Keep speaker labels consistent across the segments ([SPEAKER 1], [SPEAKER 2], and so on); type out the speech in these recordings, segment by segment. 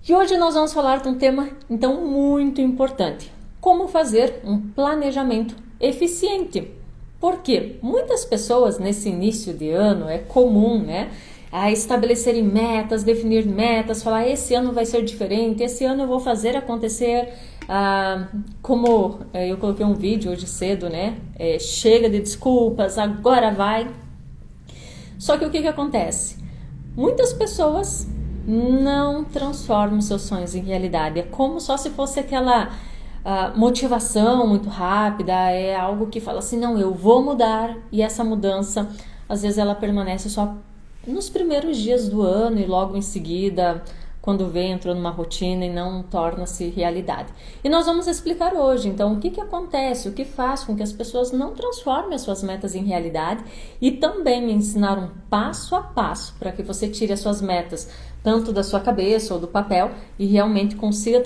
[SPEAKER 1] E hoje nós vamos falar de um tema, então, muito importante. Como fazer um planejamento eficiente. Porque muitas pessoas nesse início de ano é comum, né? A estabelecerem metas, definir metas, falar esse ano vai ser diferente, esse ano eu vou fazer acontecer. Como eu coloquei um vídeo hoje cedo, né? Chega de desculpas, agora vai. Só que o que acontece? Muitas pessoas não transformam seus sonhos em realidade. É como só se fosse aquela motivação muito rápida, é algo que fala assim, não, eu vou mudar, e essa mudança, às vezes ela permanece só nos primeiros dias do ano e logo em seguida, quando vem, entrou numa rotina e não torna-se realidade. E nós vamos explicar hoje, então, o que acontece, o que faz com que as pessoas não transformem as suas metas em realidade e também ensinar um passo a passo para que você tire as suas metas, tanto da sua cabeça ou do papel, e realmente consiga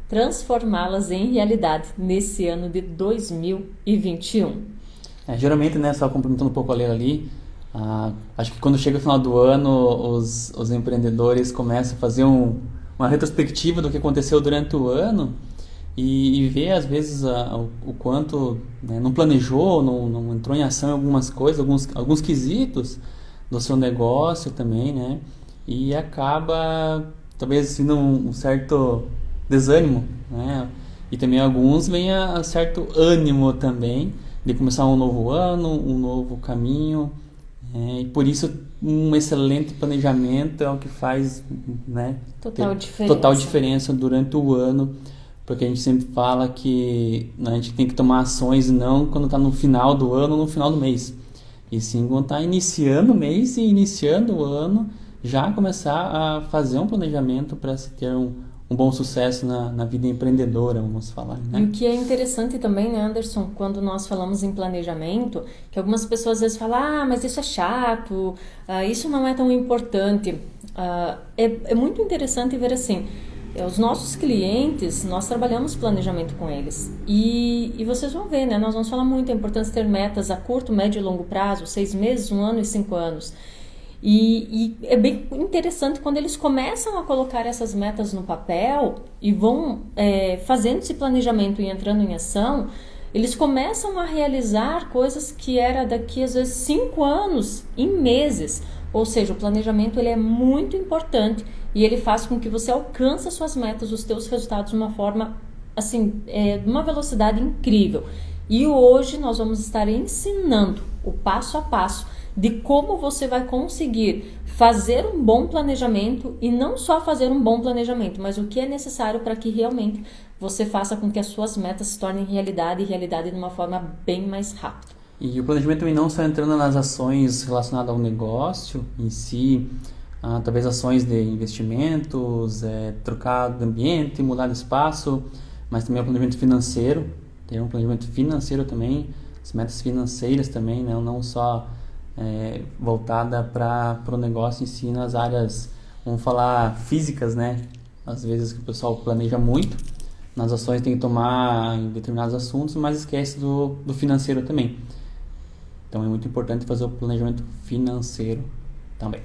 [SPEAKER 1] transformá-las em realidade nesse ano de 2021.
[SPEAKER 2] Geralmente, né, só complementando um pouco a Leila ali, acho que quando chega o final do ano, os empreendedores começam a fazer uma retrospectiva do que aconteceu durante o ano e ver, às vezes, o quanto, né, não planejou, não entrou em ação em algumas coisas, alguns quesitos do seu negócio também, né? E acaba, talvez, assim, um certo desânimo, né? E também alguns vêm a certo ânimo também de começar um novo ano, um novo caminho. E por isso um excelente planejamento é o que faz, né, total diferença durante o ano, porque a gente sempre fala que a gente tem que tomar ações não quando está no final do ano ou no final do mês, e sim quando está iniciando o mês e iniciando o ano, já começar a fazer um planejamento para se ter um bom sucesso na vida empreendedora, vamos falar, né?
[SPEAKER 1] E o que é interessante também, né, Anderson, quando nós falamos em planejamento, que algumas pessoas às vezes falam, mas isso é chato, isso não é tão importante. É muito interessante ver assim, os nossos clientes, nós trabalhamos planejamento com eles. E vocês vão ver, né, nós vamos falar muito da importância de ter metas a curto, médio e longo prazo, 6 meses, 1 ano e 5 anos. E é bem interessante quando eles começam a colocar essas metas no papel e vão fazendo esse planejamento e entrando em ação, eles começam a realizar coisas que era daqui às vezes 5 anos, em meses. Ou seja, o planejamento ele é muito importante e ele faz com que você alcance as suas metas, os teus resultados de uma forma, assim, de uma velocidade incrível. E hoje nós vamos estar ensinando o passo a passo de como você vai conseguir fazer um bom planejamento e não só fazer um bom planejamento, mas o que é necessário para que realmente você faça com que as suas metas se tornem realidade e realidade de uma forma bem mais rápida.
[SPEAKER 2] E o planejamento também não só entrando nas ações relacionadas ao negócio em si, talvez ações de investimentos, trocar de ambiente, mudar de espaço, mas também o planejamento financeiro, ter um planejamento financeiro também, as metas financeiras também, né? Não só voltada para o negócio em si nas áreas, vamos falar, físicas, né? Às vezes o pessoal planeja muito, nas ações tem que tomar em determinados assuntos, mas esquece do financeiro também. Então é muito importante fazer o planejamento financeiro também.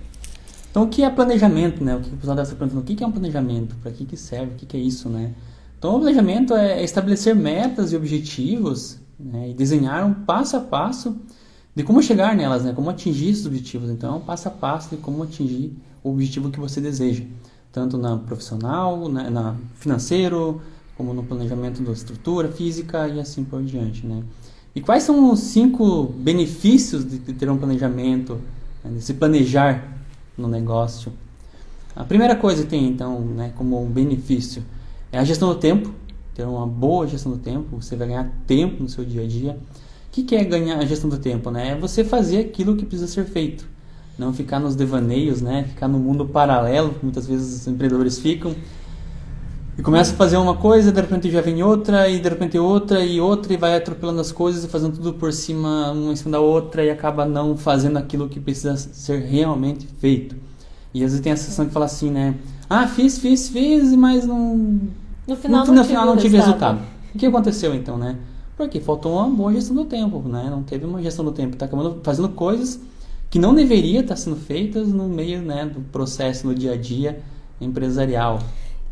[SPEAKER 2] Então o que é planejamento, né? O que o pessoal deve estar perguntando, o que é um planejamento? Para que serve? O que é isso, né? Então o planejamento é estabelecer metas e objetivos, né? E desenhar um passo a passo de como chegar nelas, né? Como atingir esses objetivos. Então, é um passo a passo de como atingir o objetivo que você deseja, tanto na profissional, na financeiro, como no planejamento da estrutura física e assim por diante, né? E quais são os 5 benefícios de ter um planejamento, né? De se planejar no negócio? A primeira coisa que tem, então, né, como um benefício é a gestão do tempo. Ter uma boa gestão do tempo, você vai ganhar tempo no seu dia a dia. O que é ganhar a gestão do tempo, né? É você fazer aquilo que precisa ser feito. Não ficar nos devaneios, né? Ficar no mundo paralelo, que muitas vezes os empreendedores ficam. E começa a fazer uma coisa, de repente já vem outra, e de repente outra, e vai atropelando as coisas e fazendo tudo por cima, uma em cima da outra, e acaba não fazendo aquilo que precisa ser realmente feito. E às vezes tem a sensação que fala assim, né? Fiz, mas no final não tive resultado. O que aconteceu então, né? Porque faltou uma boa gestão do tempo, né? Não teve uma gestão do tempo. Está acabando fazendo coisas que não deveria estar sendo feitas no meio, né, do processo, no dia a dia, empresarial.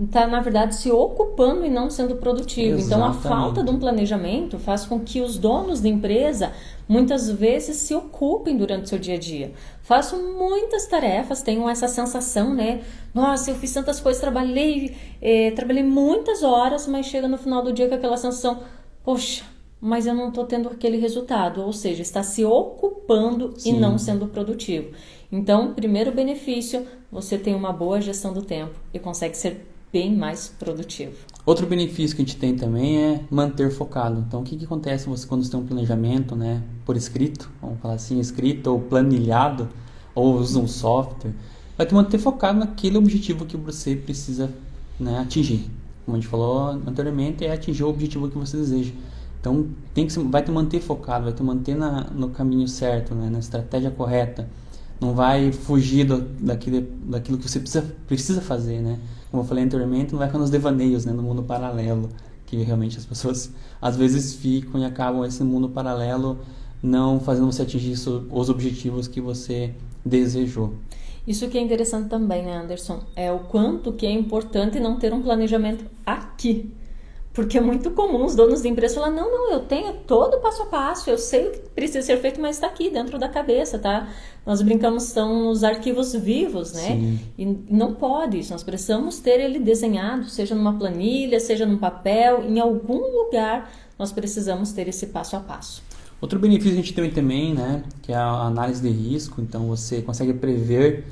[SPEAKER 1] Está, na verdade, se ocupando e não sendo produtivo. Então, a
[SPEAKER 2] Exatamente.
[SPEAKER 1] falta de um planejamento faz com que os donos da empresa, muitas vezes, se ocupem durante o seu dia a dia. Façam muitas tarefas, tenham essa sensação, né? Nossa, eu fiz tantas coisas, trabalhei muitas horas, mas chega no final do dia com aquela sensação, poxa, mas eu não estou tendo aquele resultado. Ou seja, está se ocupando e
[SPEAKER 2] Sim.
[SPEAKER 1] não sendo produtivo. Então, primeiro benefício, você tem uma boa gestão do tempo e consegue ser bem mais produtivo.
[SPEAKER 2] Outro benefício que a gente tem também é manter focado. Então, o que acontece quando você tem um planejamento, né, por escrito, vamos falar assim, escrito ou planilhado, ou usa um software, vai te manter focado naquele objetivo que você precisa, né, atingir. Como a gente falou anteriormente, é atingir o objetivo que você deseja. Então, vai te manter focado, vai te manter no caminho certo, né, na estratégia correta. Não vai fugir daquilo que você precisa fazer, né? Como eu falei anteriormente, não vai ficar nos devaneios, né? No mundo paralelo, que realmente as pessoas às vezes ficam e acabam esse mundo paralelo não fazendo você atingir os objetivos que você desejou.
[SPEAKER 1] Isso que é interessante também, né, Anderson? É o quanto que é importante não ter um planejamento aqui. Porque é muito comum os donos de empresa falar, não, eu tenho todo passo a passo, eu sei o que precisa ser feito, mas está aqui dentro da cabeça, tá? Nós brincamos, são nos arquivos vivos, né?
[SPEAKER 2] Sim.
[SPEAKER 1] E não pode isso, nós precisamos ter ele desenhado, seja numa planilha, seja num papel, em algum lugar nós precisamos ter esse passo a passo.
[SPEAKER 2] Outro benefício que a gente tem também, né, que é a análise de risco. Então você consegue prever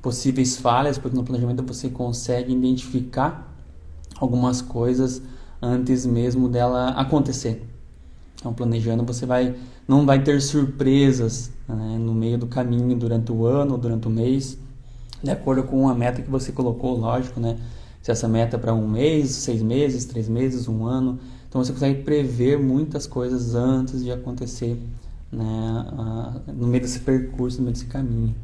[SPEAKER 2] possíveis falhas, porque no planejamento você consegue identificar algumas coisas antes mesmo dela acontecer. Então, planejando, você não vai ter surpresas, né, no meio do caminho, durante o ano, durante o mês, de acordo com a meta que você colocou, lógico, né? Se essa meta é para 1 mês, 6 meses, 3 meses, 1 ano. Então, você consegue prever muitas coisas antes de acontecer, né, no meio desse percurso, no meio desse caminho.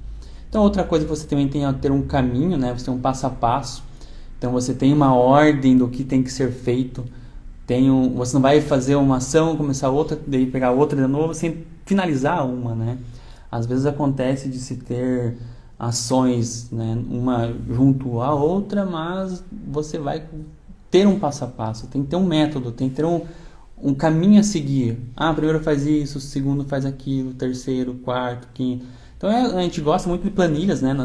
[SPEAKER 2] Então, outra coisa que você também tem é ter um caminho, né? Você tem um passo a passo. Então você tem uma ordem do que tem que ser feito. Você não vai fazer uma ação, começar outra, daí pegar outra de novo, sem finalizar uma, né? Às vezes acontece de se ter ações, né, uma junto à outra, mas você vai ter um passo a passo, tem que ter um método, tem que ter um caminho a seguir. Primeiro faz isso, segundo faz aquilo, terceiro, quarto, quinto. Então a gente gosta muito de planilhas, né?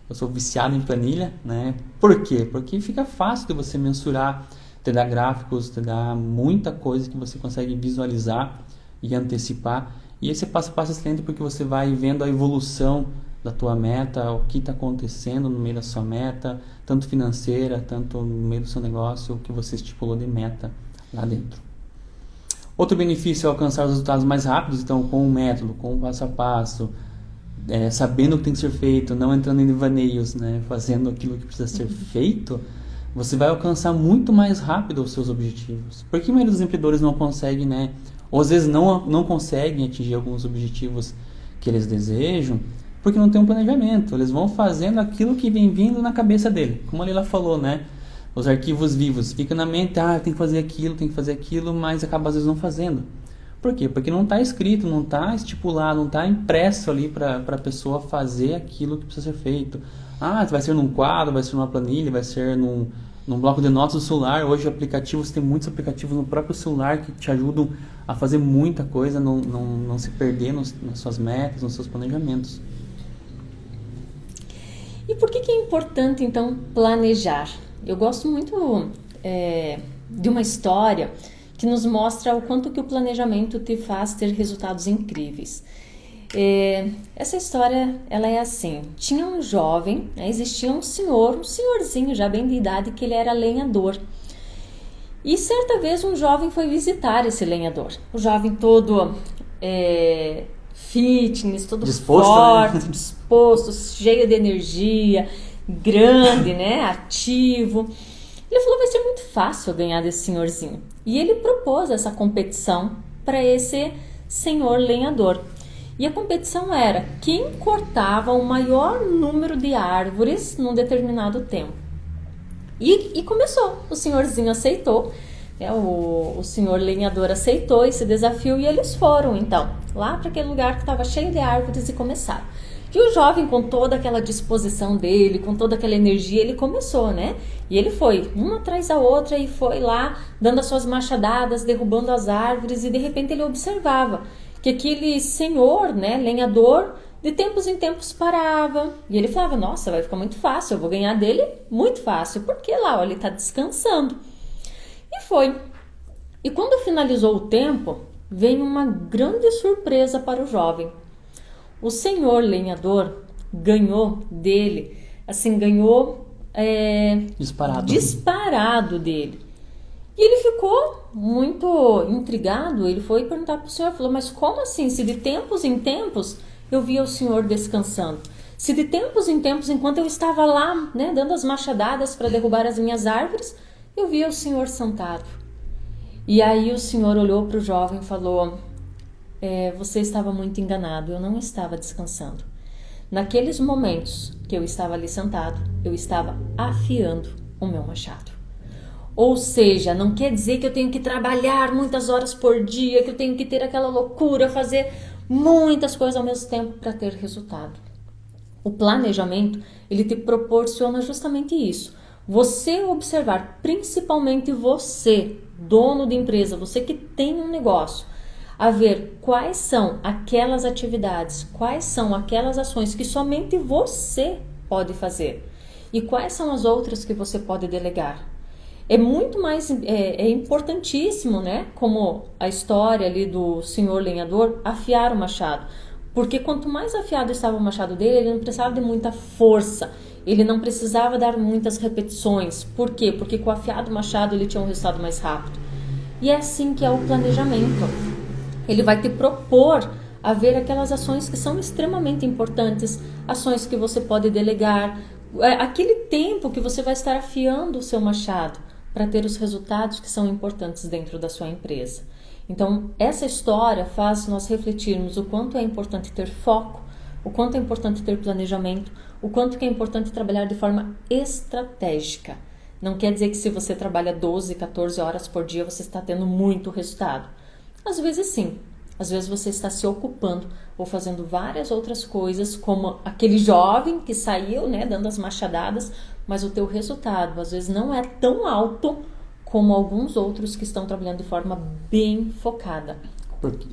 [SPEAKER 2] Eu sou viciado em planilha, né? Por quê? Porque fica fácil de você mensurar, te dá gráficos, te dá muita coisa que você consegue visualizar e antecipar. E esse passo a passo é excelente porque você vai vendo a evolução da tua meta, o que está acontecendo no meio da sua meta, tanto financeira, tanto no meio do seu negócio, o que você estipulou de meta lá dentro. Outro benefício é alcançar os resultados mais rápidos, então com o método, com o passo a passo, sabendo o que tem que ser feito, não entrando em devaneios, né, fazendo aquilo que precisa ser feito, você vai alcançar muito mais rápido os seus objetivos. Por que a maioria dos empreendedores não consegue, né, ou às vezes não conseguem atingir alguns objetivos que eles desejam? Porque não tem um planejamento. Eles vão fazendo aquilo que vem vindo na cabeça dele. Como a Leila falou, né? Os arquivos vivos. Fica na mente, tem que fazer aquilo, mas acaba às vezes não fazendo. Por quê? Porque não está escrito, não está estipulado, não está impresso ali para a pessoa fazer aquilo que precisa ser feito. Vai ser num quadro, vai ser numa planilha, vai ser num bloco de notas do celular. Hoje tem muitos aplicativos no próprio celular que te ajudam a fazer muita coisa, não se perder nas suas metas, nos seus planejamentos.
[SPEAKER 1] E por que é importante, então, planejar? Eu gosto muito de uma história que nos mostra o quanto que o planejamento te faz ter resultados incríveis. Essa história, ela é assim. Tinha um jovem, existia um senhorzinho já bem de idade, que ele era lenhador. E certa vez um jovem foi visitar esse lenhador. O jovem todo fitness, todo
[SPEAKER 2] disposto,
[SPEAKER 1] forte,
[SPEAKER 2] né?
[SPEAKER 1] disposto, cheio de energia, grande, né, ativo. Ele falou, vai ser muito fácil eu ganhar desse senhorzinho. E ele propôs essa competição para esse senhor lenhador. E a competição era quem cortava o maior número de árvores num determinado tempo. E começou, o senhorzinho aceitou, o senhor lenhador aceitou esse desafio e eles foram então lá para aquele lugar que estava cheio de árvores e começaram. E o jovem, com toda aquela disposição dele, com toda aquela energia, ele começou, né? E ele foi, uma atrás da outra, e foi lá, dando as suas machadadas, derrubando as árvores, e de repente ele observava que aquele senhor, né, lenhador, de tempos em tempos parava. E ele falava, nossa, vai ficar muito fácil, eu vou ganhar dele muito fácil, porque lá, ó, ele tá descansando. E foi. E quando finalizou o tempo, veio uma grande surpresa para o jovem. O senhor lenhador ganhou dele, assim, ganhou disparado dele. E ele ficou muito intrigado, ele foi perguntar para o senhor, falou, mas como assim? Se de tempos em tempos eu via o senhor descansando, se de tempos em tempos, enquanto eu estava lá, né, dando as machadadas para derrubar as minhas árvores, eu via o senhor sentado. E aí o senhor olhou para o jovem e falou, você estava muito enganado, eu não estava descansando. Naqueles momentos que eu estava ali sentado, eu estava afiando o meu machado. Ou seja, não quer dizer que eu tenho que trabalhar muitas horas por dia, que eu tenho que ter aquela loucura, fazer muitas coisas ao mesmo tempo para ter resultado. O planejamento, ele te proporciona justamente isso. Você observar, principalmente você, dono de empresa, você que tem um negócio, a ver quais são aquelas atividades, quais são aquelas ações que somente você pode fazer e quais são as outras que você pode delegar. É muito mais, é importantíssimo, né? Como a história ali do senhor lenhador, afiar o machado. Porque quanto mais afiado estava o machado dele, ele não precisava de muita força, ele não precisava dar muitas repetições. Por quê? Porque com o afiado machado ele tinha um resultado mais rápido. E é assim que é o planejamento. Ele vai te propor a ver aquelas ações que são extremamente importantes, ações que você pode delegar, aquele tempo que você vai estar afiando o seu machado para ter os resultados que são importantes dentro da sua empresa. Então, essa história faz nós refletirmos o quanto é importante ter foco, o quanto é importante ter planejamento, o quanto que é importante trabalhar de forma estratégica. Não quer dizer que se você trabalha 12, 14 horas por dia, você está tendo muito resultado. Às vezes sim, às vezes você está se ocupando ou fazendo várias outras coisas, como aquele jovem que saiu, né, dando as machadadas, mas o teu resultado às vezes não é tão alto como alguns outros que estão trabalhando de forma bem focada.
[SPEAKER 2] Porque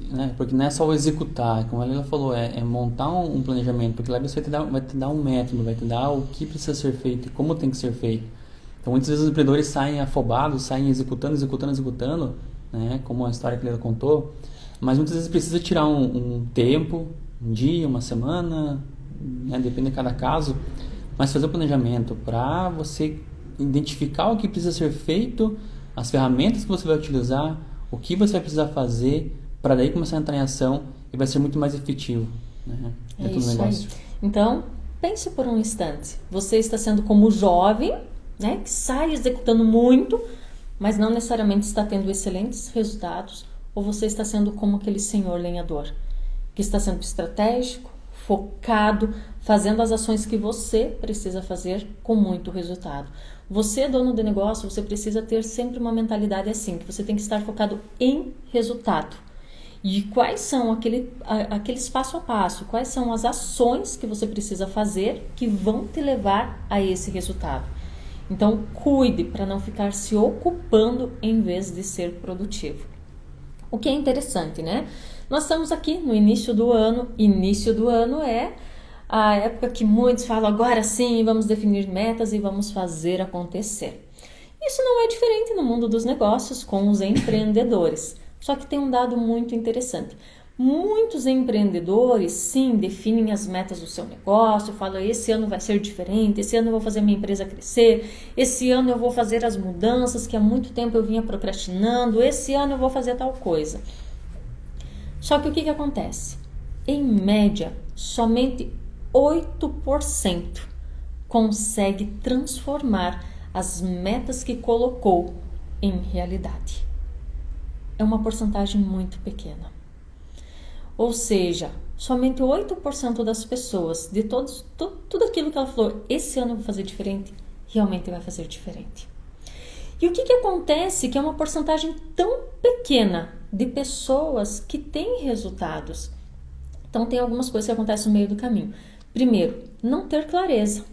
[SPEAKER 2] não é só o executar, como a Leila falou, é montar um planejamento, porque lá você vai te dar um método, vai te dar o que precisa ser feito e como tem que ser feito. Então muitas vezes os empreendedores saem afobados, saem executando, né, como a história que a Leila contou, mas muitas vezes precisa tirar um tempo, um dia, uma semana, né, depende de cada caso, mas fazer o planejamento para você identificar o que precisa ser feito, as ferramentas que você vai utilizar, o que você vai precisar fazer, para daí começar a entrar em ação e vai ser muito mais efetivo, né, dentro do negócio.
[SPEAKER 1] Aí. Então, pense por um instante, você está sendo como o jovem, né, que sai executando muito, mas não necessariamente está tendo excelentes resultados, ou você está sendo como aquele senhor lenhador, que está sendo estratégico, focado, fazendo as ações que você precisa fazer com muito resultado. Você, dono de negócio, você precisa ter sempre uma mentalidade assim, que você tem que estar focado em resultado. E quais são aqueles passo a passo, quais são as ações que você precisa fazer que vão te levar a esse resultado. Então, cuide para não ficar se ocupando em vez de ser produtivo. O que é interessante, né? Nós estamos aqui no início do ano. Início do ano é a época que muitos falam, agora sim, vamos definir metas e vamos fazer acontecer. Isso não é diferente no mundo dos negócios com os empreendedores. Só que tem um dado muito interessante. Muitos empreendedores, sim, definem as metas do seu negócio, falam, esse ano vai ser diferente, esse ano eu vou fazer minha empresa crescer, esse ano eu vou fazer as mudanças que há muito tempo eu vinha procrastinando, esse ano eu vou fazer tal coisa. Só que o que acontece? Em média, somente 8% consegue transformar as metas que colocou em realidade. É uma porcentagem muito pequena. Ou seja, somente 8% das pessoas, de tudo aquilo que ela falou, esse ano eu vou fazer diferente, realmente vai fazer diferente. E o que acontece que é uma porcentagem tão pequena de pessoas que têm resultados? Então, tem algumas coisas que acontecem no meio do caminho. Primeiro, não ter clareza.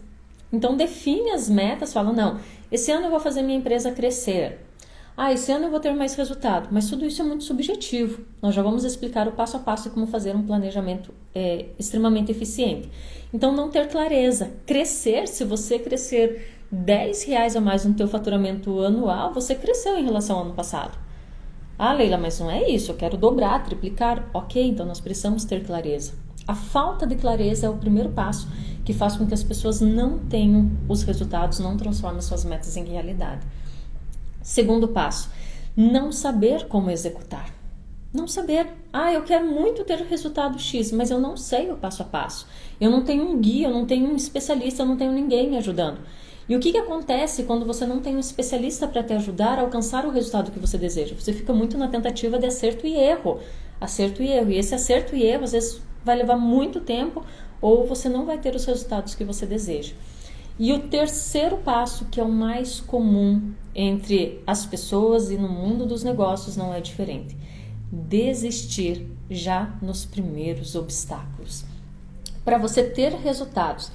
[SPEAKER 1] Então define as metas, fala, não, esse ano eu vou fazer minha empresa crescer. Esse ano eu vou ter mais resultado. Mas tudo isso é muito subjetivo. Nós já vamos explicar o passo a passo de como fazer um planejamento extremamente eficiente. Então não ter clareza. Crescer, se você crescer R$10 a mais no teu faturamento anual, você cresceu em relação ao ano passado. Leila, mas não é isso, eu quero dobrar, triplicar. Ok, então nós precisamos ter clareza. A falta de clareza é o primeiro passo que faz com que as pessoas não tenham os resultados, não transformem suas metas em realidade. Segundo passo, não saber como executar. Não saber, eu quero muito ter o resultado X, mas eu não sei o passo a passo. Eu não tenho um guia, eu não tenho um especialista, eu não tenho ninguém me ajudando. E o que acontece quando você não tem um especialista para te ajudar a alcançar o resultado que você deseja? Você fica muito na tentativa de acerto e erro. Acerto e erro. E esse acerto e erro, às vezes, vai levar muito tempo ou você não vai ter os resultados que você deseja. E o terceiro passo, que é o mais comum entre as pessoas e no mundo dos negócios, não é diferente. Desistir já nos primeiros obstáculos. Para você ter resultados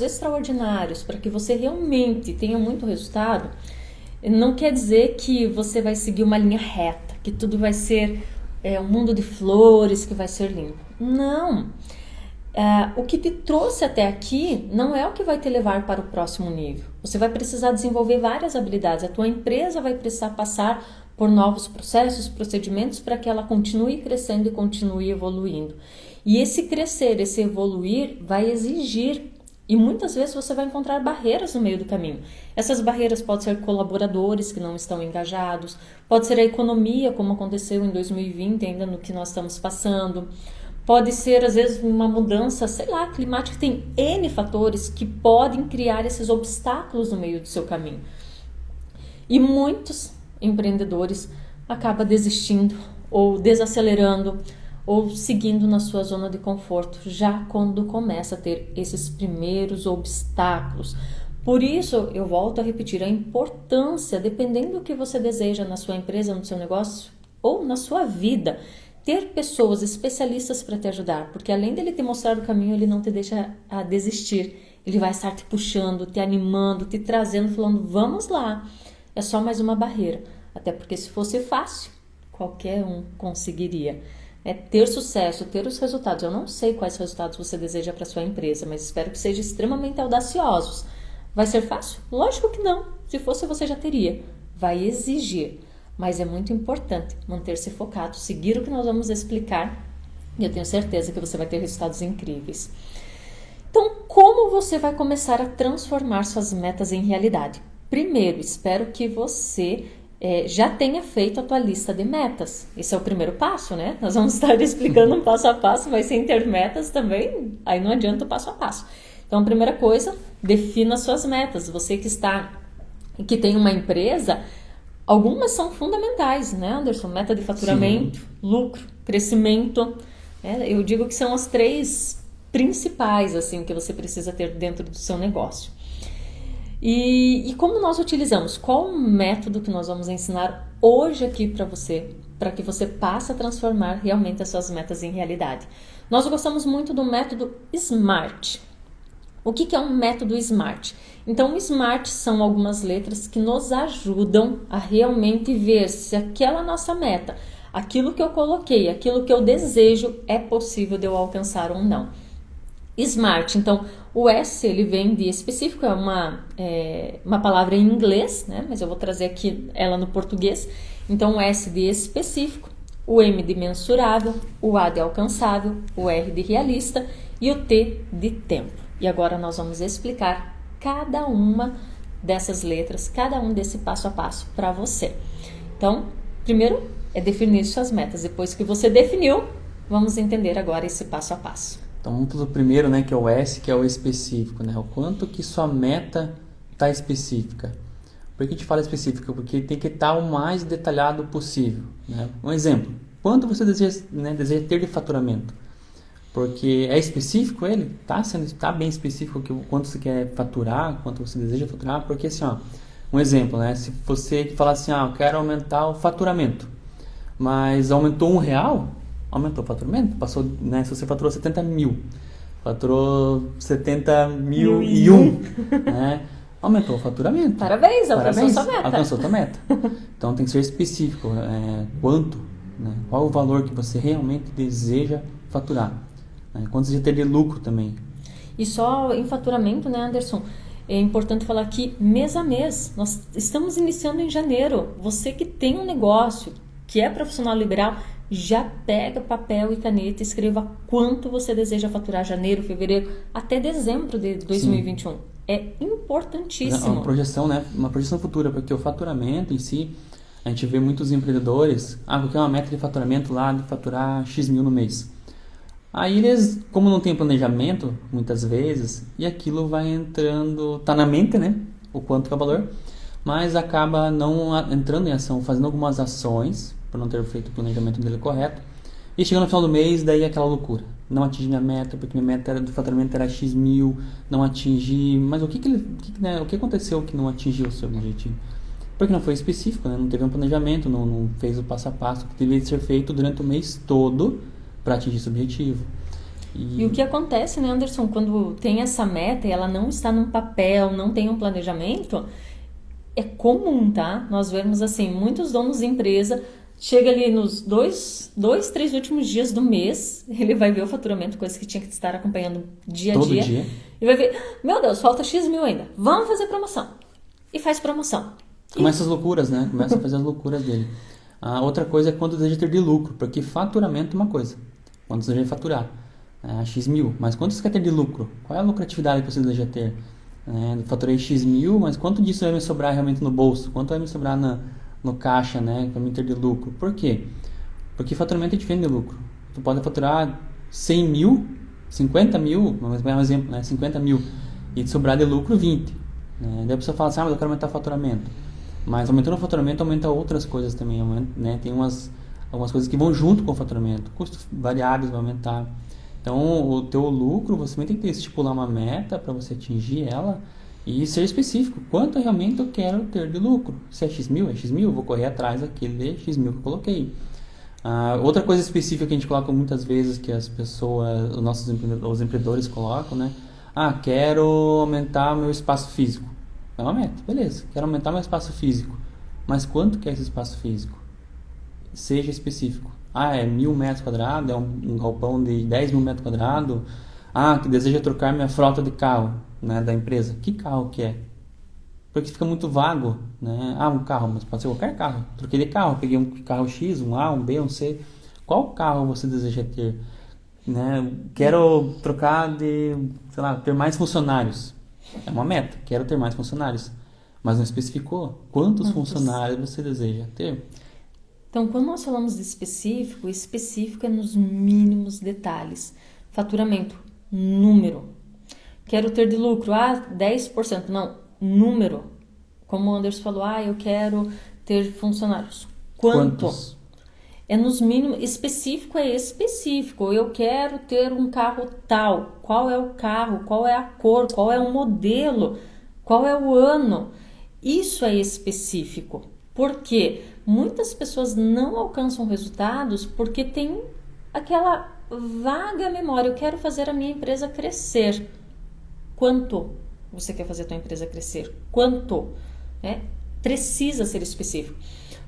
[SPEAKER 1] extraordinários, para que você realmente tenha muito resultado, não quer dizer que você vai seguir uma linha reta, que tudo vai ser um mundo de flores, que vai ser limpo. Não! O que te trouxe até aqui não é o que vai te levar para o próximo nível. Você vai precisar desenvolver várias habilidades. A tua empresa vai precisar passar por novos processos, procedimentos para que ela continue crescendo e continue evoluindo. E esse crescer, esse evoluir vai exigir, e muitas vezes você vai encontrar barreiras no meio do caminho. Essas barreiras podem ser colaboradores que não estão engajados, pode ser a economia, como aconteceu em 2020, ainda no que nós estamos passando. Pode ser, às vezes, uma mudança, climática. Tem N fatores que podem criar esses obstáculos no meio do seu caminho. E muitos empreendedores acabam desistindo ou desacelerando ou seguindo na sua zona de conforto, já quando começa a ter esses primeiros obstáculos. Por isso, eu volto a repetir a importância, dependendo do que você deseja na sua empresa, no seu negócio ou na sua vida, ter pessoas especialistas para te ajudar, porque além dele te mostrar o caminho, ele não te deixa a desistir. Ele vai estar te puxando, te animando, te trazendo, falando, vamos lá. É só mais uma barreira. Até porque se fosse fácil, qualquer um conseguiria. Ter sucesso, ter os resultados. Eu não sei quais resultados você deseja para sua empresa, mas espero que sejam extremamente audaciosos. Vai ser fácil? Lógico que não. Se fosse, você já teria. Vai exigir. Mas é muito importante manter-se focado, seguir o que nós vamos explicar, e eu tenho certeza que você vai ter resultados incríveis. Então, como você vai começar a transformar suas metas em realidade? Primeiro, espero que você já tenha feito a tua lista de metas. Esse é o primeiro passo, né? Nós vamos estar explicando um passo a passo, mas sem ter metas também, aí não adianta o passo a passo. Então, a primeira coisa, defina suas metas. Você que tem uma empresa, algumas são fundamentais, né, Anderson? Meta de faturamento, sim, lucro, crescimento. Eu digo que são as 3 principais assim, que você precisa ter dentro do seu negócio. E como nós utilizamos? Qual o método que nós vamos ensinar hoje aqui para você, para que você passe a transformar realmente as suas metas em realidade? Nós gostamos muito do método SMART. O que é um método SMART? Então, o SMART são algumas letras que nos ajudam a realmente ver se aquela nossa meta, aquilo que eu coloquei, aquilo que eu desejo, é possível de eu alcançar ou não. SMART, então, o S, ele vem de específico, é uma palavra em inglês, né? Mas eu vou trazer aqui ela no português. Então, o S de específico, o M de mensurável, o A de alcançável, o R de realista e o T de tempo. E agora nós vamos explicar cada uma dessas letras, cada um desse passo a passo para você. Então, primeiro é definir suas metas. Depois que você definiu, vamos entender agora esse passo a passo.
[SPEAKER 2] Então, vamos para o primeiro, né, que é o S, que é o específico, né? O quanto que sua meta está específica. Por que a gente fala específica? Porque tem que estar o mais detalhado possível, né? Um exemplo, quanto você deseja ter de faturamento? Porque é específico ele? Tá bem específico quanto você quer faturar, quanto você deseja faturar? Porque assim, um exemplo, né? Se você falar assim, eu quero aumentar o faturamento, mas aumentou R$1, aumentou o faturamento, passou, né? Se você faturou 70 mil, faturou 70.001, né? Aumentou o faturamento.
[SPEAKER 1] Parabéns, alcançou sua meta.
[SPEAKER 2] Alcançou sua meta. Então tem que ser específico, quanto, né? Qual o valor que você realmente deseja faturar, né? Quanto você ter de lucro também.
[SPEAKER 1] E só em faturamento, né, Anderson? É importante falar que mês a mês, nós estamos iniciando em janeiro. Você que tem um negócio, que é profissional liberal, já pega papel e caneta e escreva quanto você deseja faturar janeiro, fevereiro, até dezembro de 2021. Sim. É importantíssimo.
[SPEAKER 2] Uma projeção, né? Uma projeção futura, porque o faturamento em si, a gente vê muitos empreendedores, porque é uma meta de faturamento lá, de faturar X mil no mês. Aí eles, como não tem planejamento, muitas vezes, e aquilo vai entrando, tá na mente, né? O quanto que é o valor, mas acaba não entrando em ação, fazendo algumas ações, por não ter feito o planejamento dele correto, e chega no final do mês, daí é aquela loucura. Não atingi minha meta, porque minha meta de faturamento era X mil, não atingi, mas o que aconteceu que não atingiu o seu objetivo? Porque não foi específico, né? Não teve um planejamento, não fez o passo a passo que deveria ser feito durante o mês todo para atingir esse objetivo.
[SPEAKER 1] E o que acontece, né, Anderson, quando tem essa meta e ela não está num papel, não tem um planejamento, é comum, tá? Nós vemos assim, muitos donos de empresa, chega ali nos 3 últimos dias do mês, ele vai ver o faturamento, coisa que tinha que estar acompanhando dia a
[SPEAKER 2] Todo
[SPEAKER 1] dia. E vai ver, meu Deus, falta X mil ainda, vamos fazer promoção. E faz promoção.
[SPEAKER 2] Começa as loucuras, né? Começa a fazer as loucuras dele. A outra coisa é quando deseja ter de lucro, porque faturamento é uma coisa, quando você deseja faturar X mil, mas quanto você quer ter de lucro? Qual é a lucratividade que você deseja ter? Faturei X mil, mas quanto disso vai me sobrar realmente no bolso? Quanto vai me sobrar no caixa, né, para me ter de lucro? Por quê? Porque faturamento é diferente de lucro. Tu pode faturar 100 mil, 50 mil, vamos ver um exemplo, né, 50 mil, e te sobrar de lucro 20. Né? Daí a pessoa fala assim, mas eu quero aumentar o faturamento. Mas aumentando o faturamento aumenta outras coisas também, né? Tem algumas coisas que vão junto com o faturamento. Custos variáveis vão aumentar. Então, o teu lucro, você também tem que estipular uma meta para você atingir ela e ser específico. Quanto realmente eu quero ter de lucro? Se é X mil, eu vou correr atrás daquele X mil que eu coloquei. Outra coisa específica que a gente coloca muitas vezes, que as pessoas, os empreendedores colocam, né? Quero aumentar o meu espaço físico. É uma meta, beleza. Quero aumentar meu espaço físico. Mas quanto que é esse espaço físico? Seja específico. É 1.000 metros quadrados, é um galpão de 10 mil metros quadrados. Que deseja trocar minha frota de carro, né, da empresa. Que carro que é? Porque fica muito vago, né? Um carro, mas pode ser qualquer carro. Troquei de carro, peguei um carro X, um A, um B, um C. Qual carro você deseja ter? Né? Quero trocar de, sei lá, ter mais funcionários. É uma meta, quero ter mais funcionários. Mas não especificou quantos funcionários você deseja ter.
[SPEAKER 1] Então, quando nós falamos de específico, específico é nos mínimos detalhes. Faturamento, número. Quero ter de lucro, 10%. Não, número. Como o Anderson falou, eu quero ter funcionários. Quantos? É nos mínimos. Específico é específico. Eu quero ter um carro tal. Qual é o carro? Qual é a cor? Qual é o modelo? Qual é o ano? Isso é específico. Por quê? Muitas pessoas não alcançam resultados porque tem aquela vaga memória. Eu quero fazer a minha empresa crescer. Quanto você quer fazer a tua empresa crescer? Quanto? Precisa ser específico.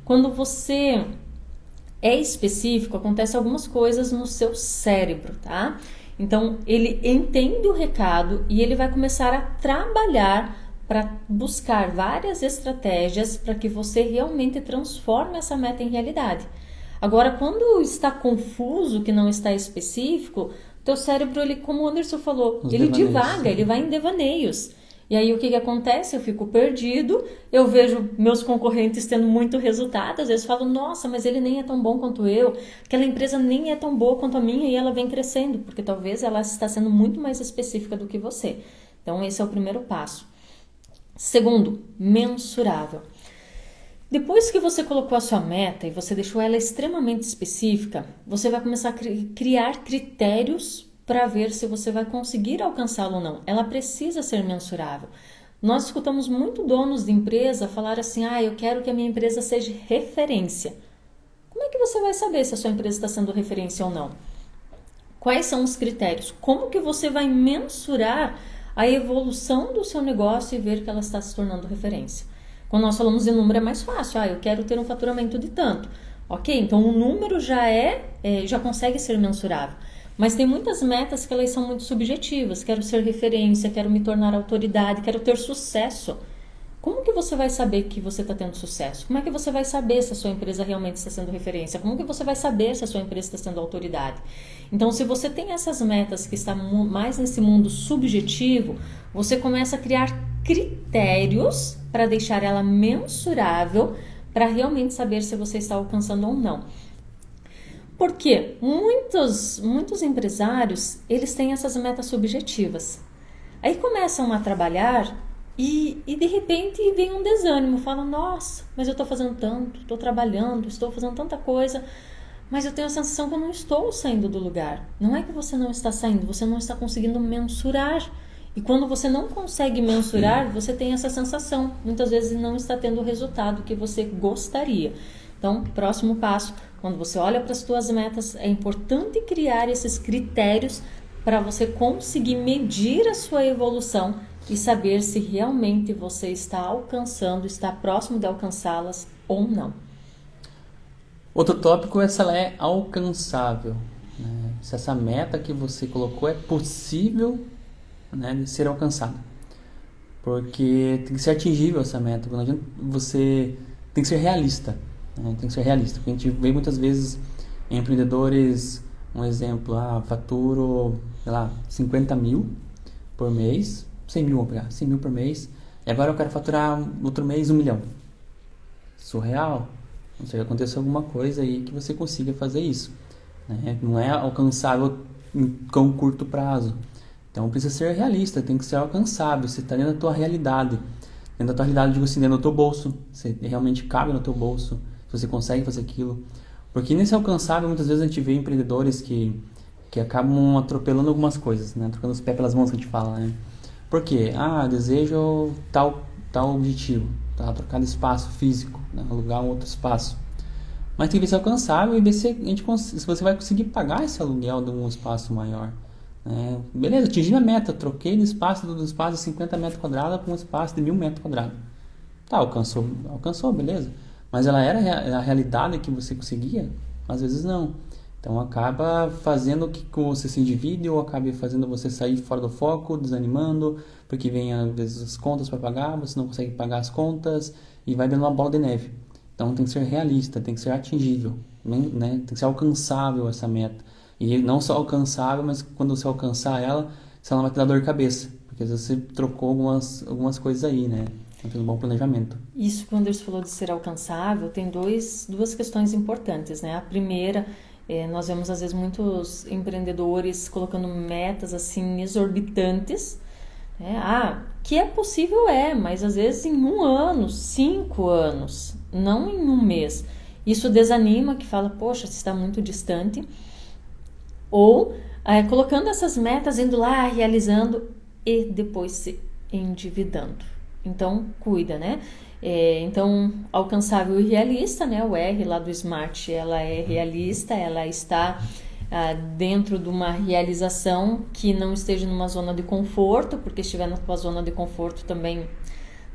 [SPEAKER 1] Quando você é específico, acontecem algumas coisas no seu cérebro, tá? Então, ele entende o recado e ele vai começar a trabalhar para buscar várias estratégias para que você realmente transforme essa meta em realidade. Agora, quando está confuso, que não está específico, teu cérebro, ele, como o Anderson falou, ele divaga, ele vai em devaneios. E aí o que acontece? Eu fico perdido, eu vejo meus concorrentes tendo muito resultado, às vezes falo, nossa, mas ele nem é tão bom quanto eu, aquela empresa nem é tão boa quanto a minha e ela vem crescendo, porque talvez ela está sendo muito mais específica do que você. Então esse é o primeiro passo. Segundo, mensurável. Depois que você colocou a sua meta e você deixou ela extremamente específica, você vai começar a criar critérios para ver se você vai conseguir alcançá-lo ou não. Ela precisa ser mensurável. Nós escutamos muito donos de empresa falar assim, eu quero que a minha empresa seja referência. Como é que você vai saber se a sua empresa está sendo referência ou não? Quais são os critérios? Como que você vai mensurar a evolução do seu negócio e ver que ela está se tornando referência? Quando nós falamos de número é mais fácil. Eu quero ter um faturamento de tanto. Ok, então o número já consegue ser mensurável. Mas tem muitas metas que elas são muito subjetivas. Quero ser referência, quero me tornar autoridade, quero ter sucesso. Como que você vai saber que você está tendo sucesso? Como é que você vai saber se a sua empresa realmente está sendo referência? Como que você vai saber se a sua empresa está sendo autoridade? Então, se você tem essas metas que estão mais nesse mundo subjetivo, você começa a criar critérios para deixar ela mensurável, para realmente saber se você está alcançando ou não. Porque muitos empresários, eles têm essas metas subjetivas. Aí começam a trabalhar e de repente vem um desânimo, falam, nossa, mas eu estou fazendo tanto, estou trabalhando, estou fazendo tanta coisa, mas eu tenho a sensação que eu não estou saindo do lugar. Não é que você não está saindo, você não está conseguindo mensurar. E quando você não consegue mensurar, você tem essa sensação. Muitas vezes não está tendo o resultado que você gostaria. Então, próximo passo, quando você olha para as suas metas, é importante criar esses critérios para você conseguir medir a sua evolução e saber se realmente você está alcançando, está próximo de alcançá-las ou não.
[SPEAKER 2] Outro tópico é se ela é alcançável, né? Se essa meta que você colocou é possível, né, de ser alcançada. Porque tem que ser atingível essa meta. Não adianta, você tem que ser realista. Né? Tem que ser realista. Porque a gente vê muitas vezes empreendedores, um exemplo, faturo, 50 mil por mês, 100 mil, vamos pegar, 100 mil por mês, e agora eu quero faturar outro mês 1 milhão. Surreal. Não sei, aconteça alguma coisa aí que você consiga fazer isso. Né? Não é alcançável em tão curto prazo. Então precisa ser realista, tem que ser alcançável, você está dentro da tua realidade. Dentro da tua realidade, digo assim, dentro do teu bolso. Você realmente cabe no teu bolso, se você consegue fazer aquilo. Porque nesse alcançável, muitas vezes a gente vê empreendedores que acabam atropelando algumas coisas, né? Trocando os pés pelas mãos, que a gente fala, né? Por quê? Desejo tal objetivo, tá? Trocar de espaço físico, né? Alugar um outro espaço. Mas tem que ver se é alcançável e ver se você vai conseguir pagar esse aluguel de um espaço maior. Beleza, atingi a meta, troquei do espaço de 50 metros quadrados para um espaço de 1.000 metros quadrados. Tá, alcançou, beleza. Mas ela era a realidade que você conseguia? Às vezes não. Então acaba fazendo que você se endivide ou acaba fazendo você sair fora do foco, desanimando, porque vem às vezes as contas para pagar, você não consegue pagar as contas e vai dando uma bola de neve. Então tem que ser realista, tem que ser atingível, né? Tem que ser alcançável essa meta. E não só alcançável, mas quando você alcançar ela, você não vai ter dor de cabeça. Porque às vezes você trocou algumas coisas aí, né? Não tem um bom planejamento.
[SPEAKER 1] Isso, quando você falou de ser alcançável, tem duas questões importantes, né? A primeira, nós vemos às vezes muitos empreendedores colocando metas assim exorbitantes, né? Que é possível, mas às vezes em 1 ano, 5 anos, não em 1 mês. Isso desanima, que fala, poxa, você está muito distante. Ou colocando essas metas, indo lá, realizando e depois se endividando. Então, cuida, né? Então, alcançável e realista, né? O R lá do Smart, ela é realista, ela está dentro de uma realização que não esteja numa zona de conforto, porque estiver na tua zona de conforto também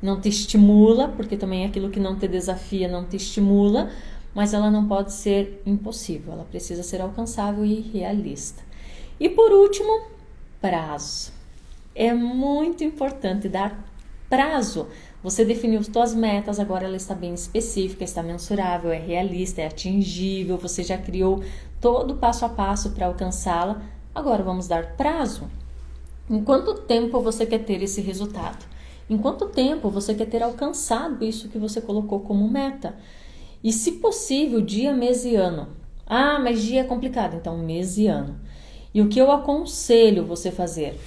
[SPEAKER 1] não te estimula, porque também aquilo que não te desafia não te estimula, mas ela não pode ser impossível, ela precisa ser alcançável e realista. E por último, prazo. É muito importante dar prazo. Você definiu as suas metas, agora ela está bem específica, está mensurável, é realista, é atingível, você já criou todo o passo a passo para alcançá-la. Agora vamos dar prazo. Em quanto tempo você quer ter esse resultado? Em quanto tempo você quer ter alcançado isso que você colocou como meta? E se possível, dia, mês e ano. Mas dia é complicado, então mês e ano. E o que eu aconselho você fazer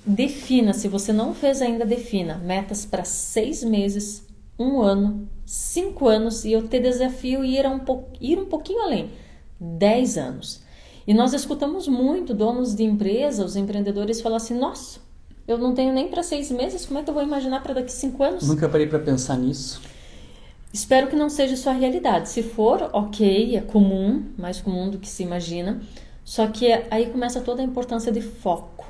[SPEAKER 1] defina, se você não fez ainda, defina metas para 6 meses, 1 ano, 5 anos, e eu te desafio ir um pouquinho além, 10 anos. E nós escutamos muito donos de empresa, os empreendedores falam assim, nossa, eu não tenho nem para 6 meses, como é que eu vou imaginar para daqui 5 anos?
[SPEAKER 2] Nunca parei para pensar nisso.
[SPEAKER 1] Espero que não seja sua realidade. Se for, ok, é comum, mais comum do que se imagina. Só que aí começa toda a importância de foco.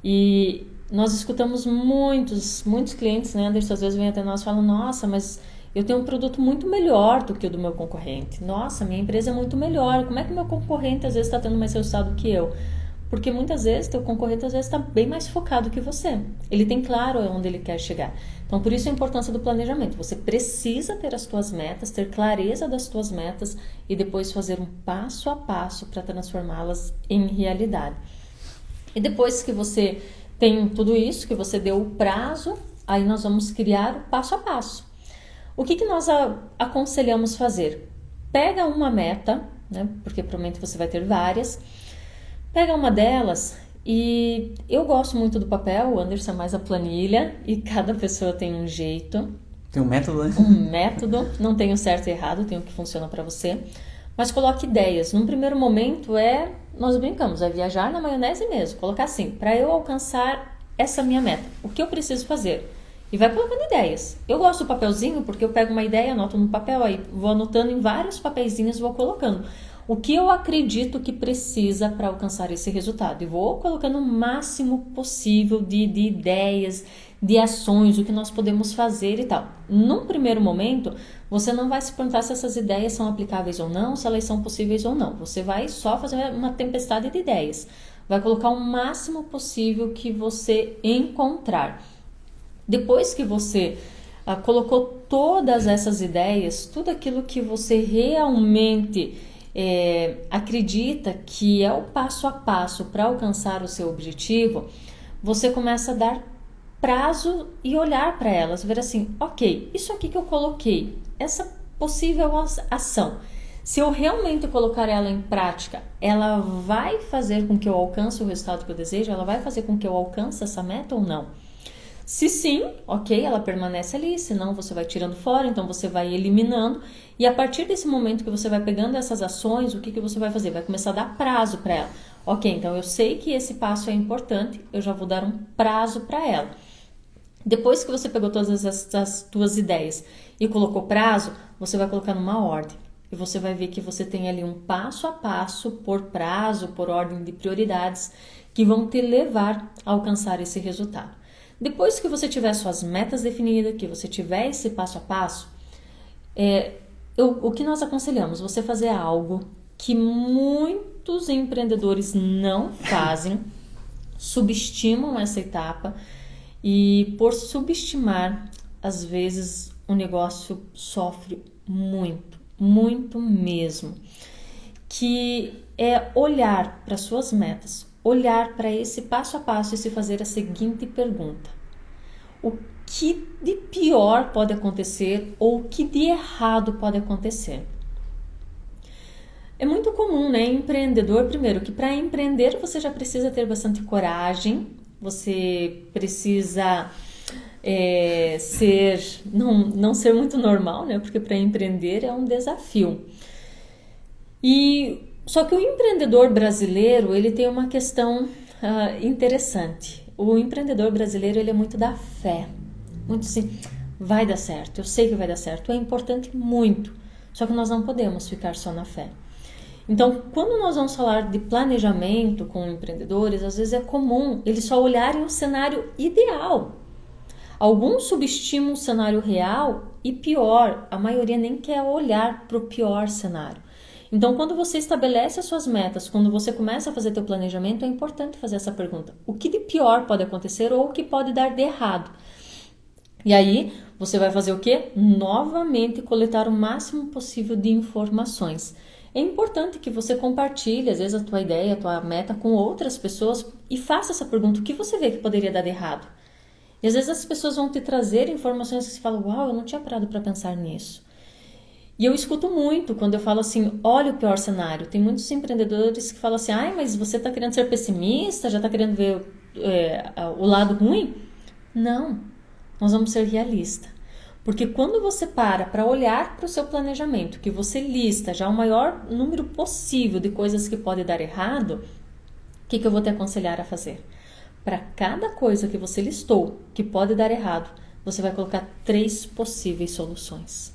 [SPEAKER 1] E nós escutamos muitos clientes, né, Anderson, às vezes vêm até nós e falam, nossa, mas eu tenho um produto muito melhor do que o do meu concorrente. Nossa, minha empresa é muito melhor. Como é que meu concorrente às vezes está tendo mais resultado que eu? Porque muitas vezes teu concorrente às vezes está bem mais focado que você. Ele tem claro onde ele quer chegar. Então, por isso a importância do planejamento. Você precisa ter as tuas metas, ter clareza das tuas metas e depois fazer um passo a passo para transformá-las em realidade. E depois que você tem tudo isso, que você deu o prazo, aí nós vamos criar o passo a passo. O que nós aconselhamos fazer? Pega uma meta, né? Porque provavelmente você vai ter várias. Pega uma delas e eu gosto muito do papel, o Anderson é mais a planilha e cada pessoa tem um jeito.
[SPEAKER 2] Tem um método, né?
[SPEAKER 1] Um método, não tem o certo e errado, tem o que funciona para você. Mas coloque ideias. Num primeiro momento nós brincamos, é viajar na maionese mesmo. Colocar assim, para eu alcançar essa minha meta, o que eu preciso fazer? E vai colocando ideias. Eu gosto do papelzinho porque eu pego uma ideia, anoto no papel, aí vou anotando em vários papeizinhos e vou colocando o que eu acredito que precisa para alcançar esse resultado. E vou colocando o máximo possível de ideias, de ações, o que nós podemos fazer e tal. Num primeiro momento, você não vai se perguntar se essas ideias são aplicáveis ou não, se elas são possíveis ou não. Você vai só fazer uma tempestade de ideias. Vai colocar o máximo possível que você encontrar. Depois que você colocou todas essas ideias, tudo aquilo que você realmente acredita que é o passo a passo para alcançar o seu objetivo, você começa a dar prazo e olhar para elas, ver assim, ok, isso aqui que eu coloquei, essa possível ação, se eu realmente colocar ela em prática, ela vai fazer com que eu alcance o resultado que eu desejo? Ela vai fazer com que eu alcance essa meta ou não? Se sim, ok, ela permanece ali, se não você vai tirando fora, então você vai eliminando e a partir desse momento que você vai pegando essas ações, o que você vai fazer? Vai começar a dar prazo para ela. Ok, então eu sei que esse passo é importante, eu já vou dar um prazo para ela. Depois que você pegou todas essas tuas ideias e colocou prazo, você vai colocar numa ordem. E você vai ver que você tem ali um passo a passo, por prazo, por ordem de prioridades, que vão te levar a alcançar esse resultado. Depois que você tiver suas metas definidas, que você tiver esse passo a passo, o que nós aconselhamos? Você fazer algo que muitos empreendedores não fazem, subestimam essa etapa e por subestimar, às vezes o negócio sofre muito mesmo. Que é olhar para suas metas, olhar para esse passo a passo e se fazer a seguinte pergunta: o que de pior pode acontecer ou o que de errado pode acontecer? É muito comum, né, empreendedor, primeiro, que para empreender você já precisa ter bastante coragem, você precisa não ser muito normal, né, porque para empreender é um desafio. Só que o empreendedor brasileiro, ele tem uma questão interessante. O empreendedor brasileiro, ele é muito da fé. Muito assim, vai dar certo, eu sei que vai dar certo. É importante muito, só que nós não podemos ficar só na fé. Então, quando nós vamos falar de planejamento com empreendedores, às vezes é comum eles só olharem o cenário ideal. Alguns subestimam o cenário real e pior, a maioria nem quer olhar para o pior cenário. Então, quando você estabelece as suas metas, quando você começa a fazer teu planejamento, é importante fazer essa pergunta. O que de pior pode acontecer ou o que pode dar de errado? E aí, você vai fazer o quê? Novamente, coletar o máximo possível de informações. É importante que você compartilhe, às vezes, a tua ideia, a tua meta com outras pessoas e faça essa pergunta. O que você vê que poderia dar de errado? E às vezes as pessoas vão te trazer informações que você fala, uau, eu não tinha parado para pensar nisso. E eu escuto muito quando eu falo assim, olha o pior cenário. Tem muitos empreendedores que falam assim, ai, mas você está querendo ser pessimista, já está querendo ver o lado ruim? Não, nós vamos ser realistas. Porque quando você para olhar para o seu planejamento, que você lista já o maior número possível de coisas que pode dar errado, o que eu vou te aconselhar a fazer? Para cada coisa que você listou que pode dar errado, você vai colocar 3 possíveis soluções.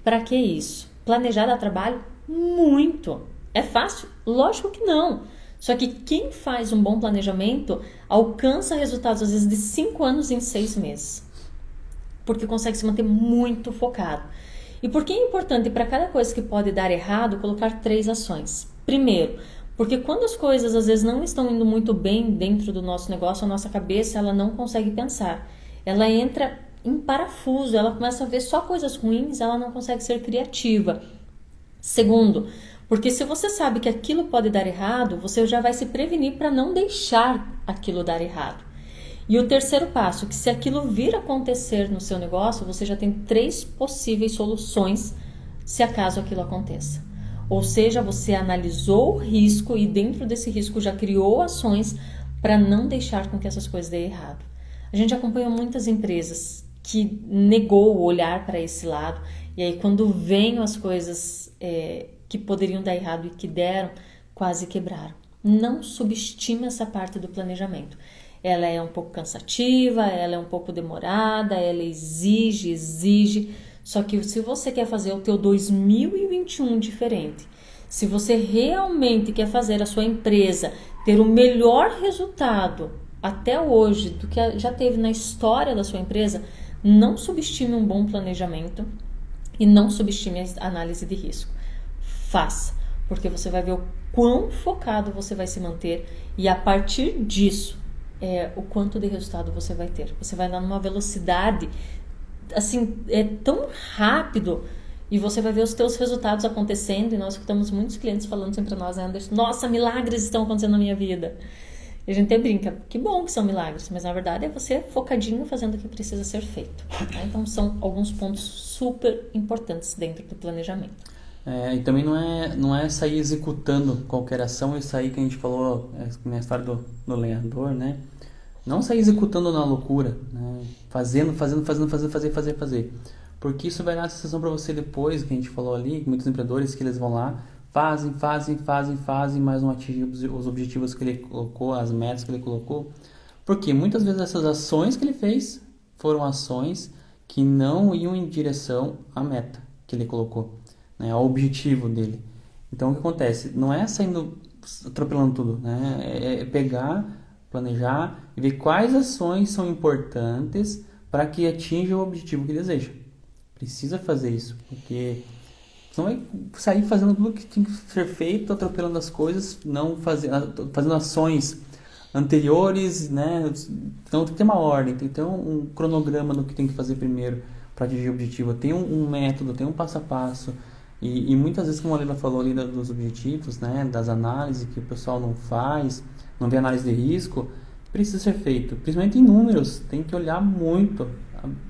[SPEAKER 1] Para que isso? Planejar dá trabalho? Muito! É fácil? Lógico que não. Só que quem faz um bom planejamento alcança resultados, às vezes, de 5 anos em 6 meses. Porque consegue se manter muito focado. E por que é importante para cada coisa que pode dar errado colocar 3 ações? Primeiro, porque quando as coisas às vezes não estão indo muito bem dentro do nosso negócio, a nossa cabeça ela não consegue pensar. Ela entra em parafuso, ela começa a ver só coisas ruins, ela não consegue ser criativa. Segundo, porque se você sabe que aquilo pode dar errado, você já vai se prevenir para não deixar aquilo dar errado. E o terceiro passo, que se aquilo vir a acontecer no seu negócio, você já tem 3 possíveis soluções se acaso aquilo aconteça. Ou seja, você analisou o risco e dentro desse risco já criou ações para não deixar com que essas coisas dêem errado. A gente acompanha muitas empresas que negou o olhar para esse lado e aí quando vêm as coisas que poderiam dar errado e que deram, quase quebraram. Não subestime essa parte do planejamento. Ela é um pouco cansativa, ela é um pouco demorada, ela exige. Só que se você quer fazer o teu 2021 diferente, se você realmente quer fazer a sua empresa ter o melhor resultado até hoje do que já teve na história da sua empresa, não subestime um bom planejamento e não subestime a análise de risco. Faça, porque você vai ver o quão focado você vai se manter e a partir disso, o quanto de resultado você vai ter. Você vai dar numa velocidade, assim, tão rápido e você vai ver os teus resultados acontecendo e nós escutamos muitos clientes falando sempre para nós, Anderson, nossa, milagres estão acontecendo na minha vida. E a gente até brinca, que bom que são milagres, mas na verdade é você focadinho fazendo o que precisa ser feito. Tá? Então são alguns pontos super importantes dentro do planejamento.
[SPEAKER 2] E também não é sair executando qualquer ação e sair, que a gente falou na história do lenhador, né? Não sair executando na loucura, né? Fazendo, fazer. Porque isso vai dar a sensação para você depois, que a gente falou ali, muitos empreendedores que eles vão lá, fazem, mas não atingem os objetivos que ele colocou, as metas que ele colocou. Porque muitas vezes essas ações que ele fez foram ações que não iam em direção à meta que ele colocou, né, ao objetivo dele. Então o que acontece? Não é saindo atropelando tudo, né? É pegar, planejar e ver quais ações são importantes para que atinja o objetivo que deseja. Precisa fazer isso, porque senão vai sair fazendo tudo que tem que ser feito, atropelando as coisas, não fazendo ações anteriores, né? Então tem que ter uma ordem, tem que ter um cronograma do que tem que fazer primeiro para atingir o objetivo. Tem um método, tem um passo a passo. E muitas vezes, como a Leila falou ali dos objetivos, né? Das análises que o pessoal não faz, não vê análise de risco, precisa ser feito. Principalmente em números, tem que olhar muito,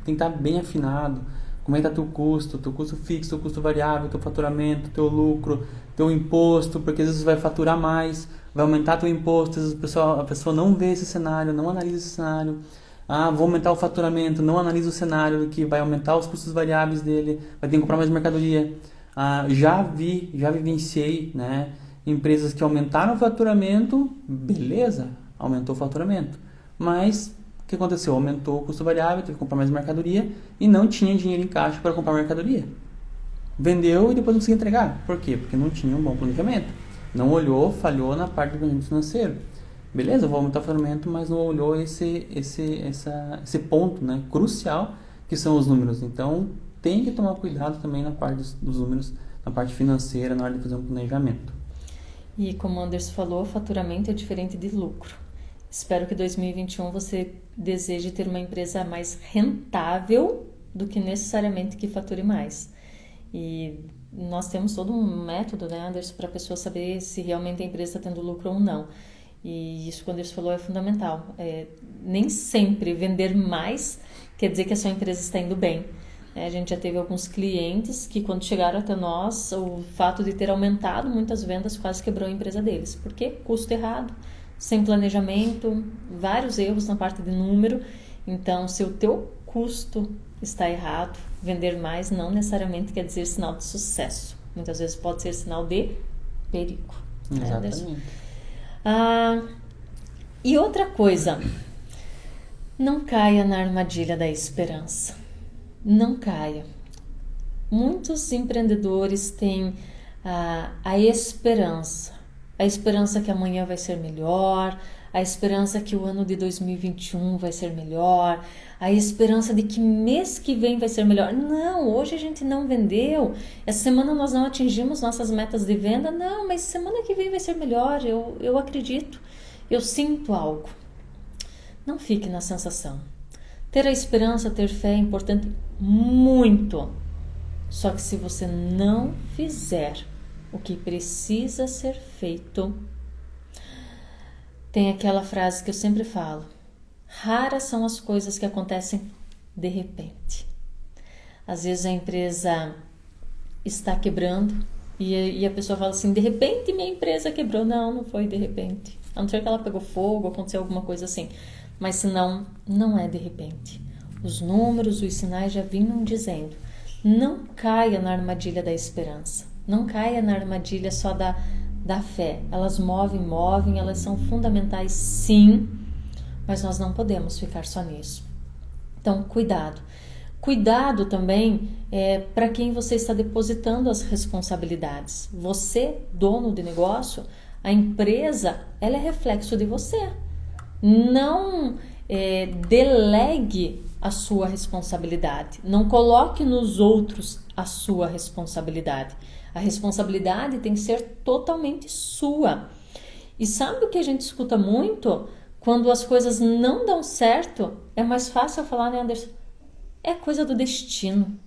[SPEAKER 2] tem que estar bem afinado. Como é que está teu custo fixo, teu custo variável, teu faturamento, teu lucro, teu imposto, porque às vezes vai faturar mais, vai aumentar teu imposto, às vezes a pessoa não vê esse cenário, não analisa esse cenário. Vou aumentar o faturamento, não analisa o cenário que vai aumentar os custos variáveis dele, vai ter que comprar mais mercadoria. Já vivenciei, né, empresas que aumentaram o faturamento, beleza, aumentou o faturamento, mas o que aconteceu? Aumentou o custo variável, teve que comprar mais mercadoria e não tinha dinheiro em caixa para comprar mercadoria. Vendeu e depois não conseguiu entregar. Por quê? Porque não tinha um bom planejamento. Não olhou, falhou na parte do planejamento financeiro. Beleza, vou aumentar o faturamento, mas não olhou esse ponto, né, crucial, que são os números. Então, tem que tomar cuidado também na parte dos números, na parte financeira, na hora de fazer um planejamento.
[SPEAKER 1] E como o Anderson falou, faturamento é diferente de lucro. Espero que em 2021 você deseje ter uma empresa mais rentável do que necessariamente que fature mais. E nós temos todo um método, né, Anderson, para a pessoa saber se realmente a empresa está tendo lucro ou não. E isso que o Anderson falou é fundamental. Nem sempre vender mais quer dizer que a sua empresa está indo bem. A gente já teve alguns clientes que quando chegaram até nós, o fato de ter aumentado muitas vendas quase quebrou a empresa deles. Por quê? Custo errado, sem planejamento, vários erros na parte de número. Então, se o teu custo está errado, vender mais não necessariamente quer dizer sinal de sucesso. Muitas vezes pode ser sinal de perigo.
[SPEAKER 2] Exatamente.
[SPEAKER 1] E outra coisa, não caia na armadilha da esperança. Não caia. Muitos empreendedores têm a esperança. A esperança que amanhã vai ser melhor, a esperança que o ano de 2021 vai ser melhor, a esperança de que mês que vem vai ser melhor. Não, hoje a gente não vendeu, essa semana nós não atingimos nossas metas de venda, não, mas semana que vem vai ser melhor, eu acredito, eu sinto algo. Não fique na sensação. Ter a esperança, ter fé é importante muito. Só que se você não fizer o que precisa ser feito, tem aquela frase que eu sempre falo: raras são as coisas que acontecem de repente. Às vezes a empresa está quebrando e a pessoa fala assim: de repente minha empresa quebrou. Não, não foi de repente. A não ser que ela pegou fogo, aconteceu alguma coisa assim. Mas senão, não é de repente. Os números, os sinais já vinham dizendo. Não caia na armadilha da esperança. Não caia na armadilha só da fé. Elas movem, elas são fundamentais sim, mas nós não podemos ficar só nisso. Então, cuidado. Cuidado também para quem você está depositando as responsabilidades. Você, dono de negócio, a empresa, ela é reflexo de você. Não delegue a sua responsabilidade. Não coloque nos outros a sua responsabilidade. A responsabilidade tem que ser totalmente sua. E sabe o que a gente escuta muito? Quando as coisas não dão certo, é mais fácil falar, né, Anderson? É coisa do destino.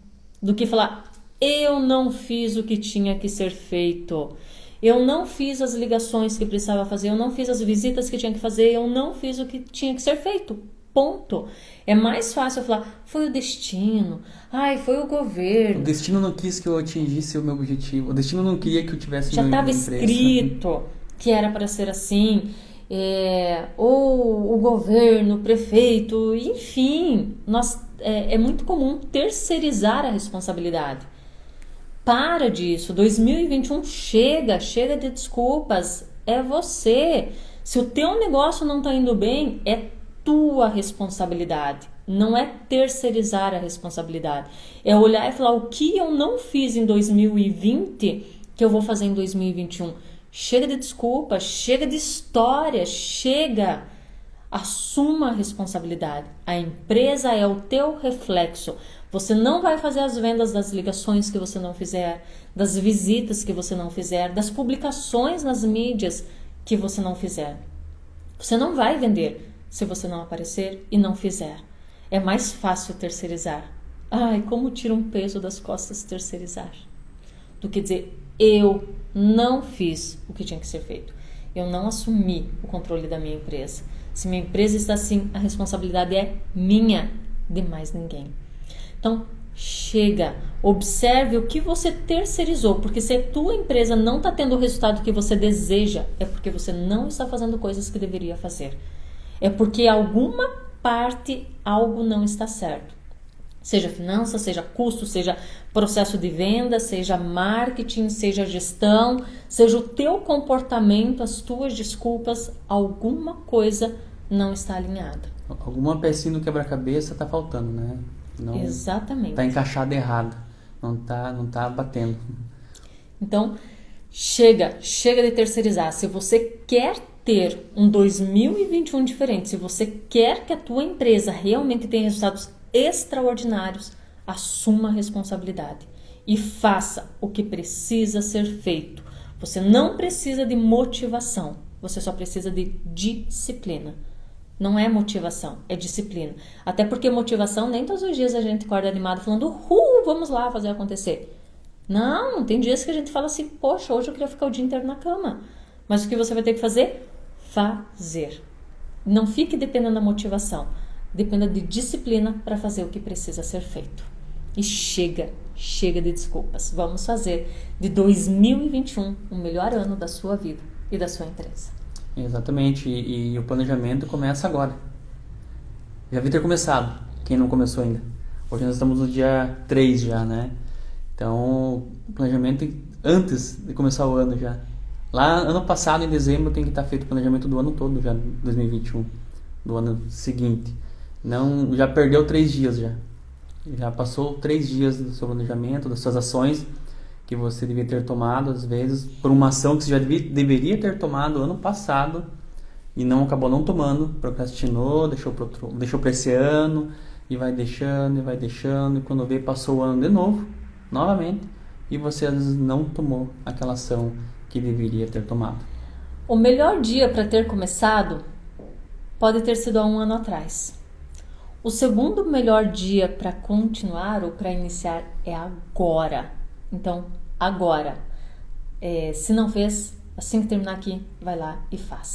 [SPEAKER 1] Do que falar, eu não fiz o que tinha que ser feito. Eu não fiz as ligações que precisava fazer, eu não fiz as visitas que tinha que fazer, eu não fiz o que tinha que ser feito. Ponto. É mais fácil eu falar, foi o destino, foi o governo.
[SPEAKER 2] O destino não quis que eu atingisse o meu objetivo, o destino não queria que eu tivesse
[SPEAKER 1] já estava escrito que era para ser assim, ou o governo, o prefeito, enfim, é muito comum terceirizar a responsabilidade. Para disso, 2021 chega de desculpas, é você. Se o teu negócio não está indo bem, é tua responsabilidade, não é terceirizar a responsabilidade. É olhar e falar, o que eu não fiz em 2020 que eu vou fazer em 2021? Chega de desculpa, chega de história, chega. Assuma a responsabilidade. A empresa é o teu reflexo. Você não vai fazer as vendas das ligações que você não fizer, das visitas que você não fizer, das publicações nas mídias que você não fizer. Você não vai vender se você não aparecer e não fizer. É mais fácil terceirizar. Como tira um peso das costas terceirizar. Do que dizer, eu não fiz o que tinha que ser feito. Eu não assumi o controle da minha empresa. Se minha empresa está assim, a responsabilidade é minha, de mais ninguém. Então, chega, observe o que você terceirizou, porque se a tua empresa não está tendo o resultado que você deseja, é porque você não está fazendo coisas que deveria fazer. É porque alguma parte, algo não está certo. Seja finança, seja custo, seja processo de venda, seja marketing, seja gestão, seja o teu comportamento, as tuas desculpas, alguma coisa não está alinhada.
[SPEAKER 2] Alguma pecinha do quebra-cabeça está faltando, né? Não,
[SPEAKER 1] exatamente.
[SPEAKER 2] Está encaixada errado, não tá batendo.
[SPEAKER 1] Então, chega de terceirizar. Se você quer ter um 2021 diferente, se você quer que a tua empresa realmente tenha resultados extraordinários, assuma a responsabilidade e faça o que precisa ser feito. Você não precisa de motivação, você só precisa de disciplina. Não é motivação, é disciplina. Até porque motivação, nem todos os dias a gente acorda animado falando, vamos lá fazer acontecer. Não, tem dias que a gente fala assim, poxa, hoje eu queria ficar o dia inteiro na cama. Mas o que você vai ter que fazer? Fazer. Não fique dependendo da motivação. Dependa de disciplina para fazer o que precisa ser feito. E chega de desculpas. Vamos fazer de 2021 o melhor ano da sua vida e da sua empresa.
[SPEAKER 2] Exatamente, e o planejamento começa agora. Já devia ter começado, quem não começou ainda. Hoje nós estamos no dia 3 já, né? Então, o planejamento antes de começar o ano já. Lá, ano passado, em dezembro, tem que estar feito o planejamento do ano todo já, 2021, do ano seguinte. Não, já perdeu 3 dias já. Já passou 3 dias do seu planejamento, das suas ações. que você devia ter tomado, às vezes, por uma ação que você já deveria ter tomado ano passado e não acabou não tomando, procrastinou, deixou para esse ano e vai deixando, e quando vê, passou o ano de novo, novamente, e você às vezes não tomou aquela ação que deveria ter tomado.
[SPEAKER 1] O melhor dia para ter começado pode ter sido há um ano atrás. O segundo melhor dia para continuar ou para iniciar é agora. Então, agora. Se não fez, assim que terminar aqui, vai lá e faz.